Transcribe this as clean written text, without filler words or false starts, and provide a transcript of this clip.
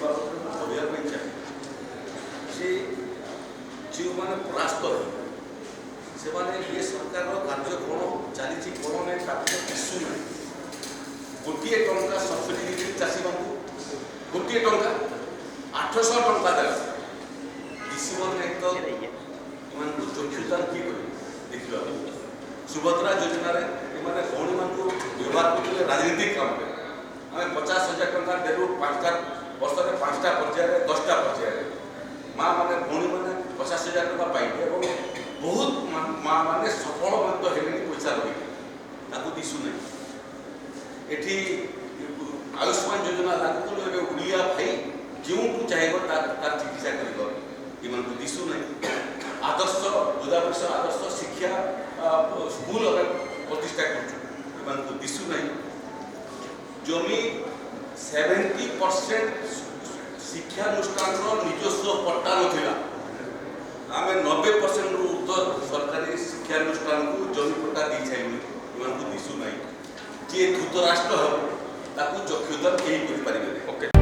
बाबद कहवाई चाहिए से जो मैंने परास्त से ये सरकार कार्य कौन चली कौन नहीं दिशु ना गोटे टंका सब्सिडी चाषी मान गोटे टंका 800 टंका देला दिशु नहीं तो चक्षुदान किए देखा सुभद्रा योजना मैंने भौणी मान व्यवहार करते राजनीतिक काम आम 50,000 टंका देलु 5टा वर्ष में 5टा पर्याय 10टा पर्याय माँ मैंने भौणी मैंने 50,000 टंका पाइले और बहुत माँ मैंने सफल पैसा लगे दिशु नहीं एठी आयुष्मान योजना लागू कलु ओडिया भाई जो चाहिए तार चिकित्सा कर दिशु नहीं आदर्श बुदापेक्ष आदर्श शिक्षा स्कूल प्रतिष्ठा कर दिशु नहीं जमी 70% शिक्षानुष्ठान निजस्व पट्टा नाला आम 90% ऊर्ध्व सरकारी शिक्षानुष्ठान को जमी पट्टा दी सारे दिशु नहीं जी धृतराष्ट्र हम चक्षुदान कहीं कर